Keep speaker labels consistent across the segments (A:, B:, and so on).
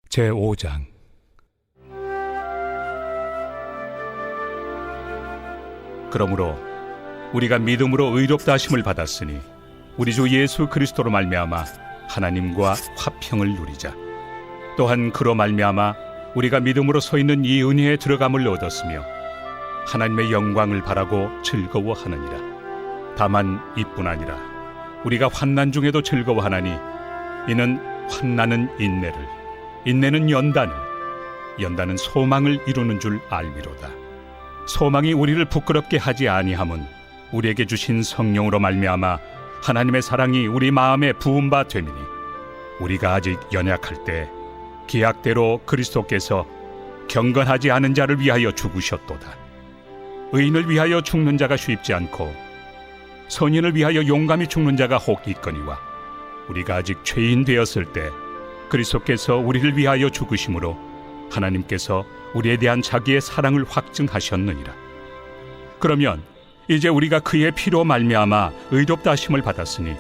A: 제5장. 그러므로 우리가 믿음으로 의롭다 하심을 받았으니 우리 주 예수 그리스도로 말미암아 하나님과 화평을 누리자. 또한 그로 말미암아 우리가 믿음으로 서 있는 이 은혜에 들어감을 얻었으며 하나님의 영광을 바라고 즐거워하느니라. 다만 이뿐 아니라 우리가 환난 중에도 즐거워하나니 이는 환난은 인내를, 인내는 연단을, 연단은 소망을 이루는 줄 알미로다. 소망이 우리를 부끄럽게 하지 아니함은 우리에게 주신 성령으로 말미암아 하나님의 사랑이 우리 마음에 부은 바 됨이니 우리가 아직 연약할 때 기약대로 그리스도께서 경건하지 않은 자를 위하여 죽으셨도다. 의인을 위하여 죽는 자가 쉽지 않고 선인을 위하여 용감히 죽는 자가 혹 있거니와 우리가 아직 죄인 되었을 때 그리스도께서 우리를 위하여 죽으심으로 하나님께서 우리에 대한 자기의 사랑을 확증하셨느니라. 그러면 이제 우리가 그의 피로 말미암아 의롭다 하심을 받았으니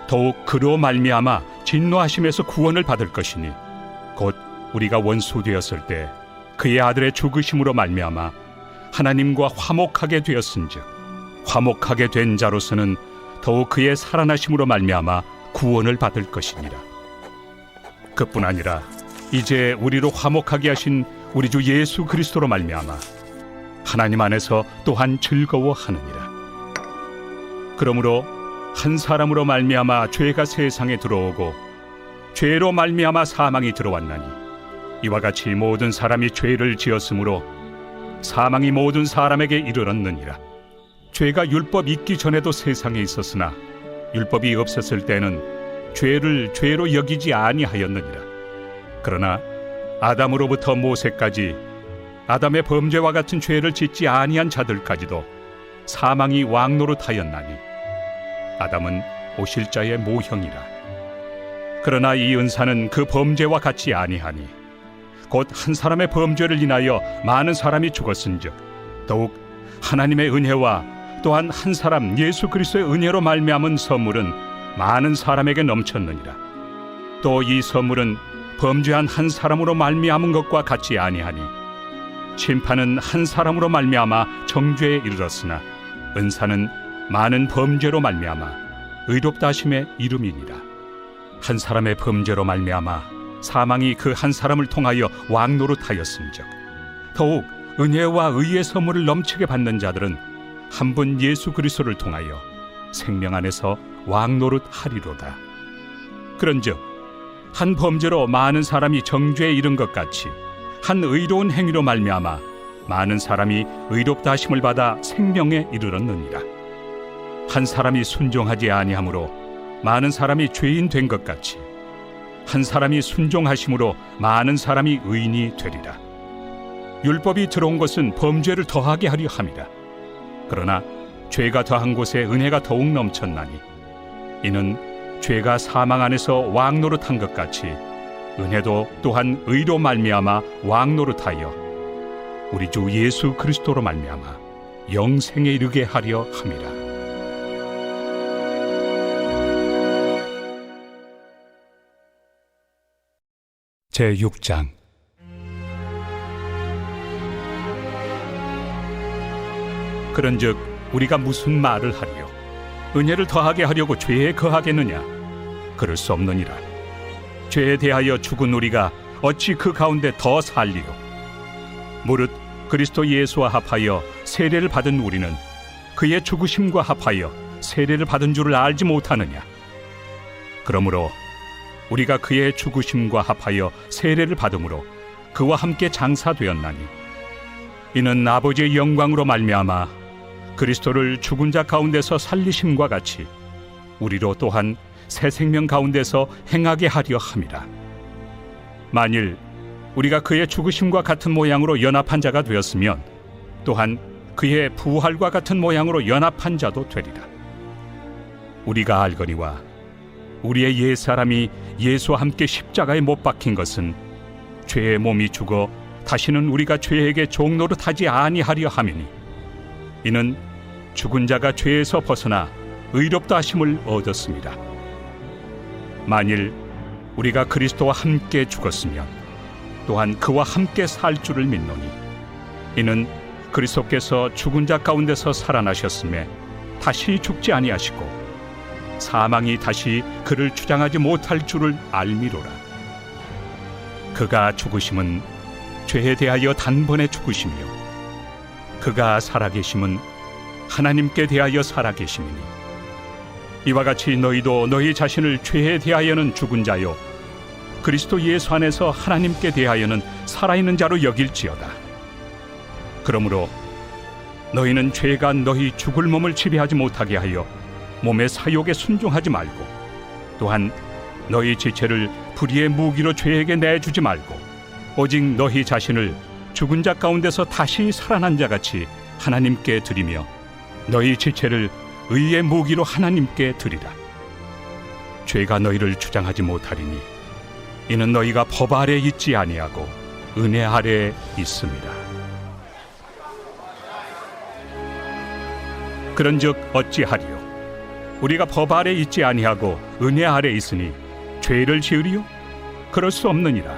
A: 더욱 그로 말미암아 진노하심에서 구원을 받을 것이니 곧 우리가 원수 되었을 때 그의 아들의 죽으심으로 말미암아 하나님과 화목하게 되었은즉 화목하게 된 자로서는 더욱 그의 살아나심으로 말미암아 구원을 받을 것이니라. 그뿐 아니라 이제 우리로 화목하게 하신 우리 주 예수 그리스도로 말미암아 하나님 안에서 또한 즐거워하느니라. 그러므로 한 사람으로 말미암아 죄가 세상에 들어오고 죄로 말미암아 사망이 들어왔나니 이와 같이 모든 사람이 죄를 지었으므로 사망이 모든 사람에게 이르렀느니라. 죄가 율법 있기 전에도 세상에 있었으나 율법이 없었을 때는 죄를 죄로 여기지 아니하였느니라. 그러나 아담으로부터 모세까지 아담의 범죄와 같은 죄를 짓지 아니한 자들까지도 사망이 왕노릇하였나니 아담은 오실 자의 모형이라. 그러나 이 은사는 그 범죄와 같이 아니하니 곧 한 사람의 범죄를 인하여 많은 사람이 죽었은즉 더욱 하나님의 은혜와 또한 한 사람 예수 그리스도의 은혜로 말미암은 선물은 많은 사람에게 넘쳤느니라. 또 이 선물은 범죄한 한 사람으로 말미암은 것과 같이 아니하니 심판은 한 사람으로 말미암아 정죄에 이르렀으나 은사는 많은 범죄로 말미암아 의롭다 하심의 이름이니라. 한 사람의 범죄로 말미암아 사망이 그 한 사람을 통하여 왕노릇하였은즉 더욱 은혜와 의의 선물을 넘치게 받는 자들은 한 분 예수 그리스도를 통하여 생명 안에서 왕노릇하리로다. 그런즉 한 범죄로 많은 사람이 정죄에 이른 것 같이 한 의로운 행위로 말미암아 많은 사람이 의롭다 하심을 받아 생명에 이르렀느니라. 한 사람이 순종하지 아니하므로 많은 사람이 죄인 된 것 같이 한 사람이 순종하심으로 많은 사람이 의인이 되리라. 율법이 들어온 것은 범죄를 더하게 하려 함이라. 그러나 죄가 더한 곳에 은혜가 더욱 넘쳤나니 이는 죄가 사망 안에서 왕노릇한 것 같이 은혜도 또한 의로 말미암아 왕노릇하여 우리 주 예수 그리스도로 말미암아 영생에 이르게 하려 함이라. 제6장. 그런즉 우리가 무슨 말을 하리요? 은혜를 더하게 하려고 죄에 거하겠느냐? 그럴 수 없느니라. 죄에 대하여 죽은 우리가 어찌 그 가운데 더 살리요? 무릇 그리스도 예수와 합하여 세례를 받은 우리는 그의 죽으심과 합하여 세례를 받은 줄을 알지 못하느냐? 그러므로 우리가 그의 죽으심과 합하여 세례를 받음으로 그와 함께 장사되었나니 이는 아버지의 영광으로 말미암아 그리스도를 죽은 자 가운데서 살리심과 같이 우리로 또한 새 생명 가운데서 행하게 하려 함이라. 만일 우리가 그의 죽으심과 같은 모양으로 연합한 자가 되었으면 또한 그의 부활과 같은 모양으로 연합한 자도 되리라. 우리가 알거니와 우리의 옛사람이 예수와 함께 십자가에 못 박힌 것은 죄의 몸이 죽어 다시는 우리가 죄에게 종노릇하지 아니하려 함이니 이는 죽은 자가 죄에서 벗어나 의롭다 하심을 얻었습니다. 만일 우리가 그리스도와 함께 죽었으면 또한 그와 함께 살 줄을 믿노니 이는 그리스도께서 죽은 자 가운데서 살아나셨음에 다시 죽지 아니하시고 사망이 다시 그를 주장하지 못할 줄을 알미로라. 그가 죽으심은 죄에 대하여 단번에 죽으시며 그가 살아계심은 하나님께 대하여 살아계심이니 이와 같이 너희도 너희 자신을 죄에 대하여는 죽은 자요 그리스도 예수 안에서 하나님께 대하여는 살아있는 자로 여길지어다. 그러므로 너희는 죄가 너희 죽을 몸을 지배하지 못하게 하여 몸의 사욕에 순종하지 말고 또한 너희 지체를 불의의 무기로 죄에게 내주지 말고 오직 너희 자신을 죽은 자 가운데서 다시 살아난 자같이 하나님께 드리며 너희 지체를 의의 무기로 하나님께 드리라. 죄가 너희를 주장하지 못하리니 이는 너희가 법 아래 있지 아니하고 은혜 아래 있습니다. 그런즉 어찌하리요? 우리가 법 아래 있지 아니하고 은혜 아래 있으니 죄를 지으리요? 그럴 수 없느니라.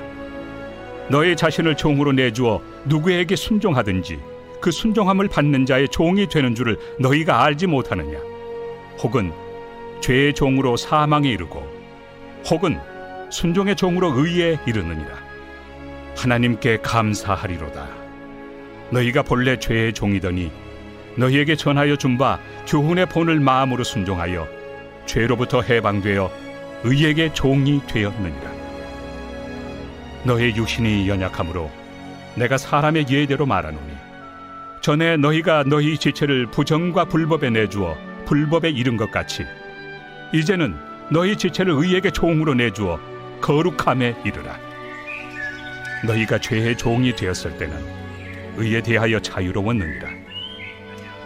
A: 너희 자신을 종으로 내주어 누구에게 순종하든지 그 순종함을 받는 자의 종이 되는 줄을 너희가 알지 못하느냐? 혹은 죄의 종으로 사망에 이르고 혹은 순종의 종으로 의에 이르느니라. 하나님께 감사하리로다. 너희가 본래 죄의 종이더니 너희에게 전하여 준 바 교훈의 본을 마음으로 순종하여 죄로부터 해방되어 의에게 종이 되었느니라. 너희 육신이 연약하므로 내가 사람의 예대로 말하노니 전에 너희가 너희 지체를 부정과 불법에 내주어 불법에 이른 것 같이 이제는 너희 지체를 의에게 종으로 내주어 거룩함에 이르라. 너희가 죄의 종이 되었을 때는 의에 대하여 자유로웠느니라.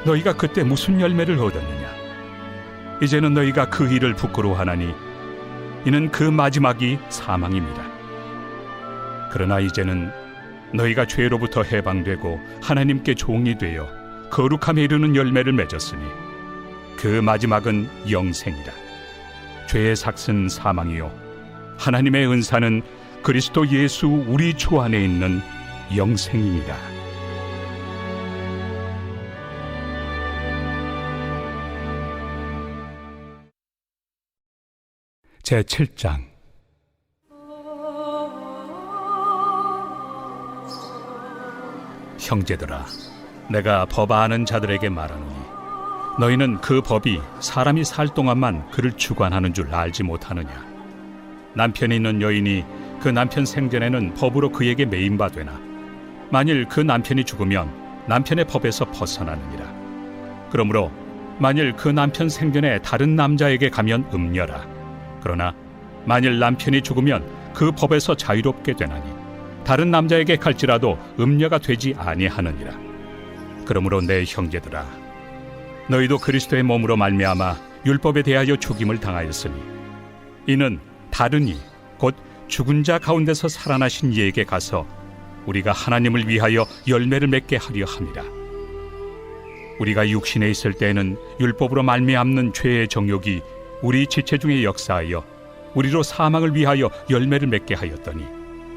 A: 너희가 그때 무슨 열매를 얻었느냐? 이제는 너희가 그 일을 부끄러워하나니 이는 그 마지막이 사망입니다. 그러나 이제는 너희가 죄로부터 해방되고 하나님께 종이 되어 거룩함에 이르는 열매를 맺었으니 그 마지막은 영생이라. 죄의 삭은 사망이요 하나님의 은사는 그리스도 예수 우리 주 안에 있는 영생입니다. 제7장. 형제들아, 내가 법 아는 자들에게 말하노니 너희는 그 법이 사람이 살 동안만 그를 주관하는 줄 알지 못하느냐? 남편이 있는 여인이 그 남편 생전에는 법으로 그에게 매인바 되나 만일 그 남편이 죽으면 남편의 법에서 벗어나느니라. 그러므로 만일 그 남편 생전에 다른 남자에게 가면 음녀라. 그러나 만일 남편이 죽으면 그 법에서 자유롭게 되나니 다른 남자에게 갈지라도 음녀가 되지 아니하느니라. 그러므로 내 형제들아, 너희도 그리스도의 몸으로 말미암아 율법에 대하여 죽임을 당하였으니 이는 다른 이 곧 죽은 자 가운데서 살아나신 이에게 가서 우리가 하나님을 위하여 열매를 맺게 하려 함이라. 우리가 육신에 있을 때에는 율법으로 말미암는 죄의 정욕이 우리 지체 중에 역사하여 우리로 사망을 위하여 열매를 맺게 하였더니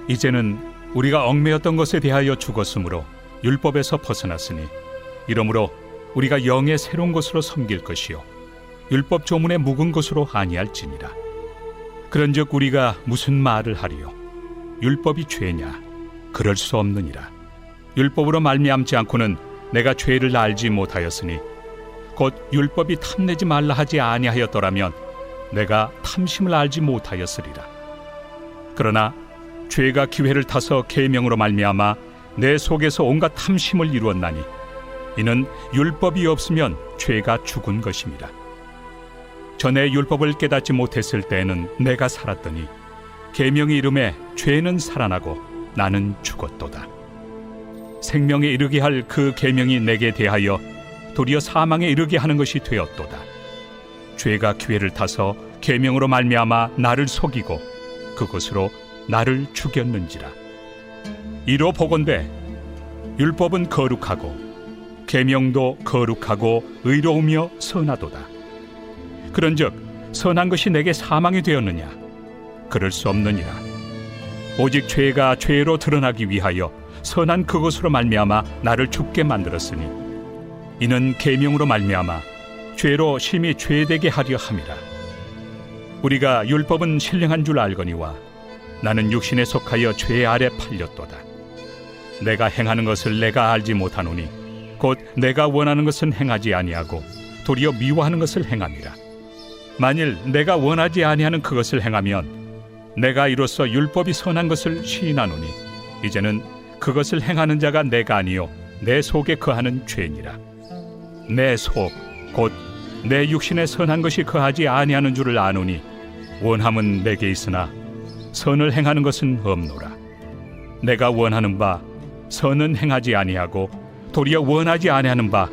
A: 이제는 우리가 얽매였던 것에 대하여 죽었으므로 율법에서 벗어났으니 이러므로 우리가 영의 새로운 것으로 섬길 것이요 율법 조문에 묵은 것으로 아니할지니라. 그런즉 우리가 무슨 말을 하리요? 율법이 죄냐? 그럴 수 없느니라. 율법으로 말미암지 않고는 내가 죄를 알지 못하였으니 곧 율법이 탐내지 말라 하지 아니하였더라면 내가 탐심을 알지 못하였으리라. 그러나 죄가 기회를 타서 계명으로 말미암아 내 속에서 온갖 탐심을 이루었나니 이는 율법이 없으면 죄가 죽은 것입니다. 전에 율법을 깨닫지 못했을 때에는 내가 살았더니 계명의 이름에 죄는 살아나고 나는 죽었도다. 생명에 이르게 할 그 계명이 내게 대하여 도리어 사망에 이르게 하는 것이 되었도다. 죄가 기회를 타서 계명으로 말미암아 나를 속이고 그것으로 나를 죽였는지라. 이로 보건대 율법은 거룩하고 계명도 거룩하고 의로우며 선하도다. 그런즉 선한 것이 내게 사망이 되었느냐? 그럴 수 없느니라. 오직 죄가 죄로 드러나기 위하여 선한 그것으로 말미암아 나를 죽게 만들었으니 이는 계명으로 말미암아 죄로 심히 죄되게 하려 함이라. 우리가 율법은 신령한 줄 알거니와 나는 육신에 속하여 죄 아래 팔렸도다. 내가 행하는 것을 내가 알지 못하노니 곧 내가 원하는 것은 행하지 아니하고 도리어 미워하는 것을 행함이라. 만일 내가 원하지 아니하는 그것을 행하면 내가 이로써 율법이 선한 것을 시인하노니 이제는 그것을 행하는 자가 내가 아니요 내 속에 거하는 죄니라. 내 속 곧 내 육신에 선한 것이 거하지 아니하는 줄을 아노니 원함은 내게 있으나 선을 행하는 것은 없노라. 내가 원하는 바 선은 행하지 아니하고 도리어 원하지 아니하는 바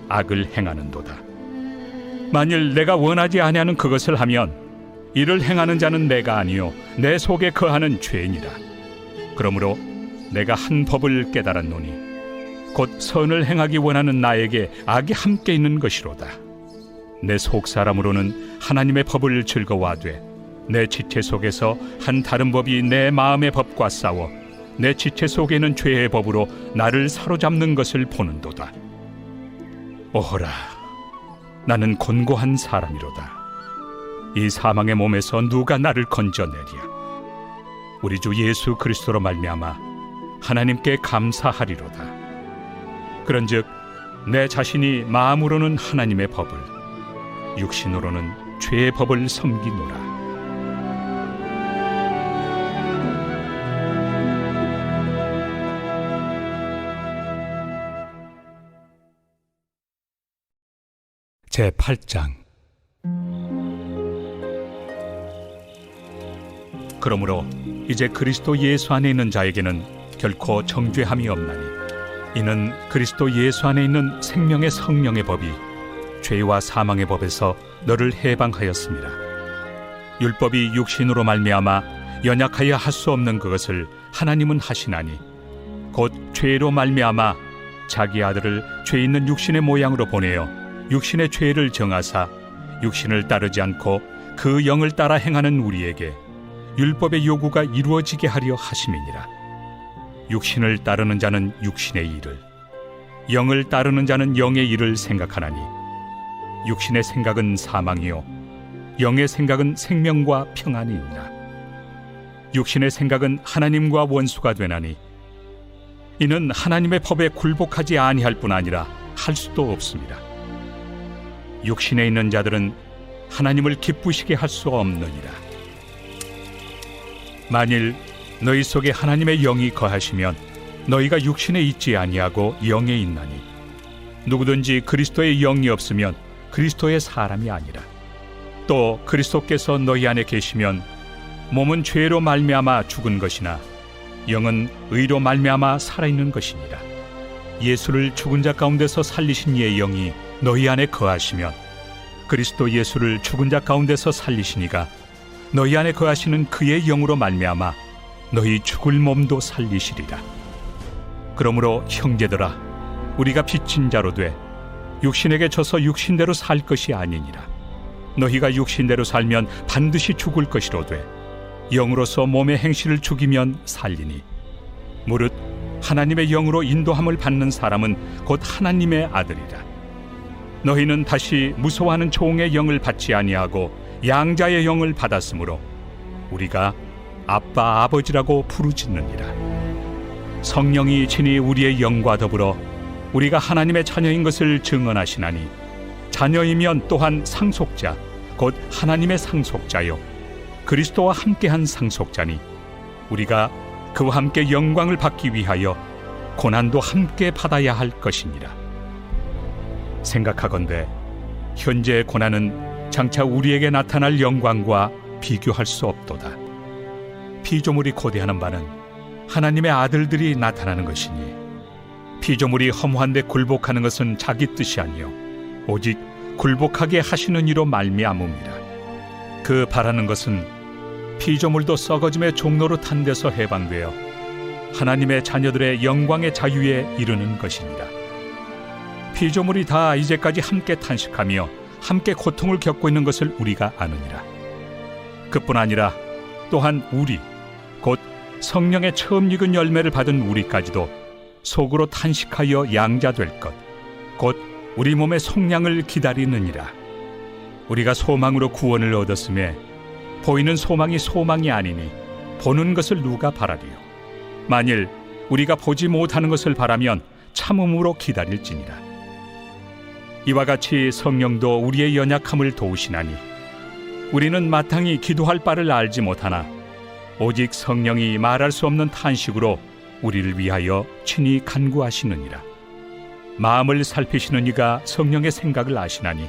A: 악을 행하는도다. 만일 내가 원하지 아니하는 그것을 하면 이를 행하는 자는 내가 아니요 내 속에 거하는 죄니라. 그러므로 내가 한 법을 깨달았노니 곧 선을 행하기 원하는 나에게 악이 함께 있는 것이로다. 내 속 사람으로는 하나님의 법을 즐거워하되 내 지체 속에서 한 다른 법이 내 마음의 법과 싸워 내 지체 속에는 죄의 법으로 나를 사로잡는 것을 보는도다. 오호라, 나는 곤고한 사람이로다. 이 사망의 몸에서 누가 나를 건져내랴. 우리 주 예수 그리스도로 말미암아 하나님께 감사하리로다. 그런즉 내 자신이 마음으로는 하나님의 법을, 육신으로는 죄의 법을 섬기노라. 제8장. 그러므로 이제 그리스도 예수 안에 있는 자에게는 결코 정죄함이 없나니 이는 그리스도 예수 안에 있는 생명의 성령의 법이 죄와 사망의 법에서 너를 해방하였습니다. 율법이 육신으로 말미암아 연약하여 할 수 없는 그것을 하나님은 하시나니 곧 죄로 말미암아 자기 아들을 죄 있는 육신의 모양으로 보내어 육신의 죄를 정하사 육신을 따르지 않고 그 영을 따라 행하는 우리에게 율법의 요구가 이루어지게 하려 하심이니라. 육신을 따르는 자는 육신의 일을, 영을 따르는 자는 영의 일을 생각하나니 육신의 생각은 사망이요 영의 생각은 생명과 평안이니라. 육신의 생각은 하나님과 원수가 되나니 이는 하나님의 법에 굴복하지 아니할 뿐 아니라 할 수도 없습니다. 육신에 있는 자들은 하나님을 기쁘시게 할 수 없느니라. 만일 너희 속에 하나님의 영이 거하시면 너희가 육신에 있지 아니하고 영에 있나니 누구든지 그리스도의 영이 없으면 그리스도의 사람이 아니라. 또 그리스도께서 너희 안에 계시면 몸은 죄로 말미암아 죽은 것이나 영은 의로 말미암아 살아있는 것이니라. 예수를 죽은 자 가운데서 살리신 이의 영이 너희 안에 거하시면 그리스도 예수를 죽은 자 가운데서 살리시니가 너희 안에 거하시는 그의 영으로 말미암아 너희 죽을 몸도 살리시리라. 그러므로 형제들아, 우리가 빚진 자로 돼 육신에게 져서 육신대로 살 것이 아니니라. 너희가 육신대로 살면 반드시 죽을 것이로되 영으로서 몸의 행실을 죽이면 살리니 무릇 하나님의 영으로 인도함을 받는 사람은 곧 하나님의 아들이라. 너희는 다시 무서워하는 종의 영을 받지 아니하고 양자의 영을 받았으므로 우리가 아빠 아버지라고 부르짖느니라. 성령이 친히 우리의 영과 더불어 우리가 하나님의 자녀인 것을 증언하시나니 자녀이면 또한 상속자 곧 하나님의 상속자요 그리스도와 함께한 상속자니 우리가 그와 함께 영광을 받기 위하여 고난도 함께 받아야 할 것이니라. 생각하건대 현재의 고난은 장차 우리에게 나타날 영광과 비교할 수 없도다. 피조물이 고대하는 바는 하나님의 아들들이 나타나는 것이니 피조물이 허무한데 굴복하는 것은 자기 뜻이 아니요 오직 굴복하게 하시는 이로 말미암음이라. 그 바라는 것은 피조물도 썩어짐의 종로로 탄 데서 해방되어 하나님의 자녀들의 영광의 자유에 이르는 것이니라. 피조물이 다 이제까지 함께 탄식하며 함께 고통을 겪고 있는 것을 우리가 아느니라. 그뿐 아니라 또한 우리 곧 성령의 처음 익은 열매를 받은 우리까지도 속으로 탄식하여 양자될 것, 곧 우리 몸의 속량을 기다리느니라. 우리가 소망으로 구원을 얻었음에 보이는 소망이 소망이 아니니 보는 것을 누가 바라리요. 만일 우리가 보지 못하는 것을 바라면 참음으로 기다릴지니라. 이와 같이 성령도 우리의 연약함을 도우시나니 우리는 마땅히 기도할 바를 알지 못하나 오직 성령이 말할 수 없는 탄식으로 우리를 위하여 친히 간구하시느니라. 마음을 살피시는 이가 성령의 생각을 아시나니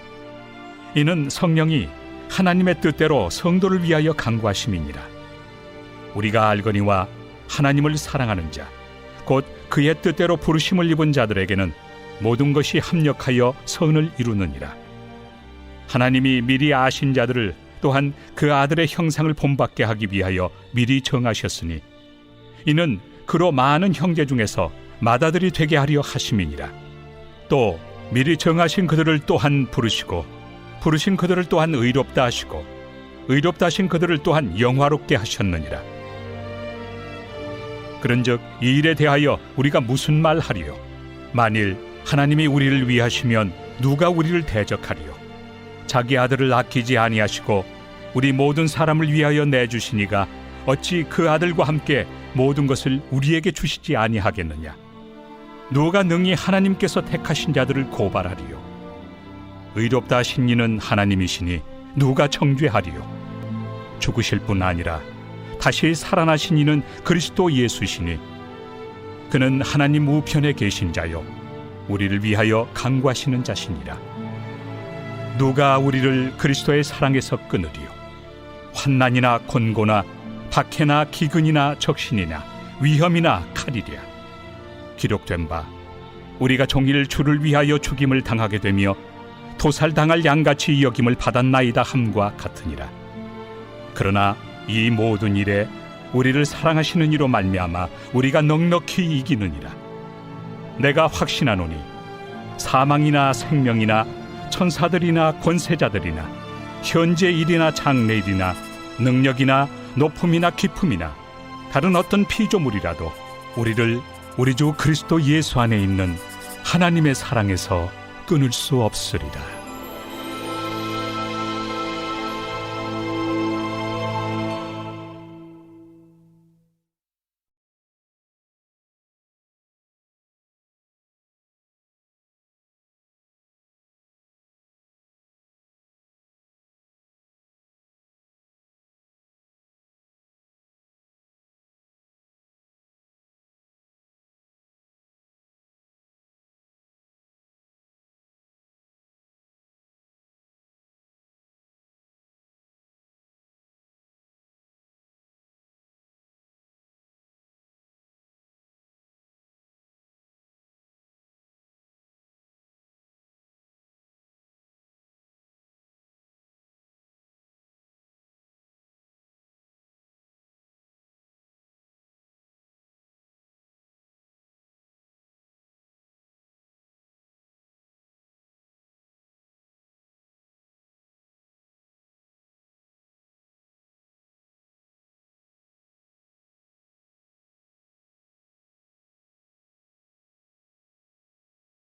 A: 이는 성령이 하나님의 뜻대로 성도를 위하여 간구하심이니라. 우리가 알거니와 하나님을 사랑하는 자, 곧 그의 뜻대로 부르심을 입은 자들에게는 모든 것이 합력하여 선을 이루느니라. 하나님이 미리 아신 자들을 또한 그 아들의 형상을 본받게 하기 위하여 미리 정하셨으니 이는 그로 많은 형제 중에서 맏아들이 되게 하려 하심이니라. 또 미리 정하신 그들을 또한 부르시고 부르신 그들을 또한 의롭다 하시고 의롭다 하신 그들을 또한 영화롭게 하셨느니라. 그런즉 이 일에 대하여 우리가 무슨 말 하리요? 만일 하나님이 우리를 위하시면 누가 우리를 대적하리요? 자기 아들을 아끼지 아니하시고 우리 모든 사람을 위하여 내주시니가 어찌 그 아들과 함께 모든 것을 우리에게 주시지 아니하겠느냐? 누가 능히 하나님께서 택하신 자들을 고발하리요? 의롭다 하신 이는 하나님이시니 누가 정죄하리요? 죽으실 뿐 아니라 다시 살아나신 이는 그리스도 예수시니 그는 하나님 우편에 계신 자요 우리를 위하여 간구하시는 자시니라. 누가 우리를 그리스도의 사랑에서 끊으리요? 환난이나 곤고나 박해나 기근이나 적신이나 위험이나 칼이랴. 기록된 바 우리가 종일 주를 위하여 죽임을 당하게 되며 도살당할 양같이 여김을 받았나이다 함과 같으니라. 그러나 이 모든 일에 우리를 사랑하시는 이로 말미암아 우리가 넉넉히 이기느니라. 내가 확신하노니 사망이나 생명이나 천사들이나 권세자들이나 현재 일이나 장래 일이나 능력이나 높음이나 깊음이나 다른 어떤 피조물이라도 우리를 우리 주 그리스도 예수 안에 있는 하나님의 사랑에서 끊을 수 없으리라.